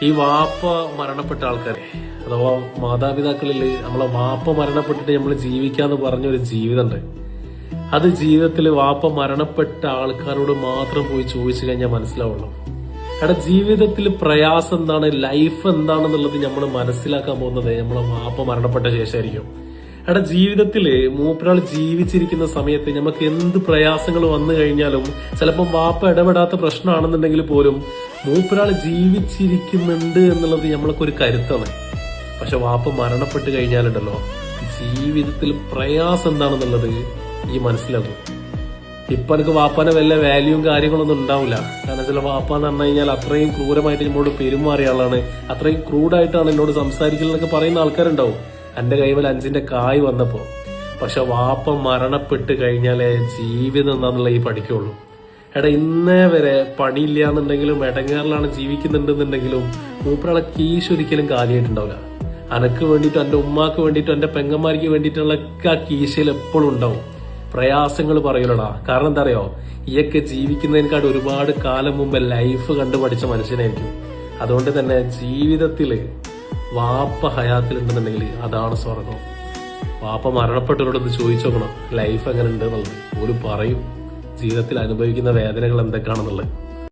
ഈ വാപ്പ മരണപ്പെട്ട ആൾക്കാരെ അഥവാ മാതാപിതാക്കളിൽ നമ്മളെ വാപ്പ മരണപ്പെട്ടിട്ട് നമ്മൾ ജീവിക്കാന്ന് പറഞ്ഞൊരു ജീവിതമുണ്ട്. അത് ജീവിതത്തിൽ വാപ്പ മരണപ്പെട്ട ആൾക്കാരോട് മാത്രം പോയി ചോദിച്ചു കഴിഞ്ഞാൽ മനസ്സിലാവുള്ളൂ. അവിടെ ജീവിതത്തിൽ പ്രയാസം എന്താണ്, ലൈഫ് എന്താണെന്നുള്ളത് നമ്മൾ മനസ്സിലാക്കാൻ പോകുന്നത് നമ്മളെ വാപ്പ മരണപ്പെട്ട ശേഷമായിരിക്കും. അവിടെ ജീവിതത്തില് മൂപ്പരാൾ ജീവിച്ചിരിക്കുന്ന സമയത്ത് നമുക്ക് എന്ത് പ്രയാസങ്ങൾ വന്നു കഴിഞ്ഞാലും ചിലപ്പോൾ വാപ്പ ഇടപെടാത്ത പ്രശ്നമാണെന്നുണ്ടെങ്കിൽ പോലും മൂപ്പരാൾ ജീവിച്ചിരിക്കുന്നുണ്ട് എന്നുള്ളത് നമ്മൾക്കൊരു കരുത്താണ്. പക്ഷെ വാപ്പ മരണപ്പെട്ട് കഴിഞ്ഞാലുണ്ടല്ലോ ജീവിതത്തിൽ പ്രയാസം എന്താണെന്നുള്ളത് ഈ മനസ്സിലാക്കും. ഇപ്പൊ എനിക്ക് വാപ്പാനെ വല്ല വാല്യൂവും കാര്യങ്ങളൊന്നും ഉണ്ടാവില്ല. കാരണം ചില വാപ്പ എന്ന് പറഞ്ഞു കഴിഞ്ഞാൽ അത്രയും ക്രൂരമായിട്ട് നമ്മളോട് പെരുമാറിയ ആളാണ്, അത്രയും ക്രൂഡായിട്ടാണ് എന്നോട് സംസാരിക്കലെന്നൊക്കെ പറയുന്ന ആൾക്കാരുണ്ടാവും എന്റെ കൈവൽ 5ന്റെ കായ് വന്നപ്പോ. പക്ഷെ വാപ്പ മരണപ്പെട്ട് കഴിഞ്ഞാലേ ജീവിതം എന്താന്നുള്ള ഈ പഠിക്കുള്ളൂ. ഇന്നേ വരെ പണിയില്ല എന്നുണ്ടെങ്കിലും ഇടങ്ങേറിലാണ് ജീവിക്കുന്നുണ്ടെന്നുണ്ടെങ്കിലും മൂപ്പരാളെ കീശ് ഒരിക്കലും കാലിയായിട്ടുണ്ടാവില്ല. അനക്ക് വേണ്ടിയിട്ടും എന്റെ ഉമ്മാക്ക് വേണ്ടിയിട്ടും എന്റെ പെങ്ങന്മാർക്ക് വേണ്ടിയിട്ടുള്ള ആ കീശയിൽ എപ്പോഴും ഉണ്ടാവും. പ്രയാസങ്ങൾ പറയൂലടാ. കാരണം എന്താ അറിയോ, ഈയൊക്കെ ജീവിക്കുന്നതിനേക്കാൾ ഒരുപാട് കാലം മുമ്പ് ലൈഫ് കണ്ടു പഠിച്ച മനുഷ്യനായിരിക്കും. അതുകൊണ്ട് തന്നെ ജീവിതത്തില് വാപ്പ ഹയാത്തിലുണ്ടെന്നുണ്ടെങ്കിൽ അതാണ് സ്വർഗം. വാപ്പ മരണപ്പെട്ടവരോടൊന്ന് ചോദിച്ചു നോക്കണം ലൈഫ് എങ്ങനെ ഉണ്ട് എന്നുള്ളത്. ഒരു പറയും ജീവിതത്തിൽ അനുഭവിക്കുന്ന വേദനകൾ എന്തൊക്കെയാണെന്നുള്ളത്.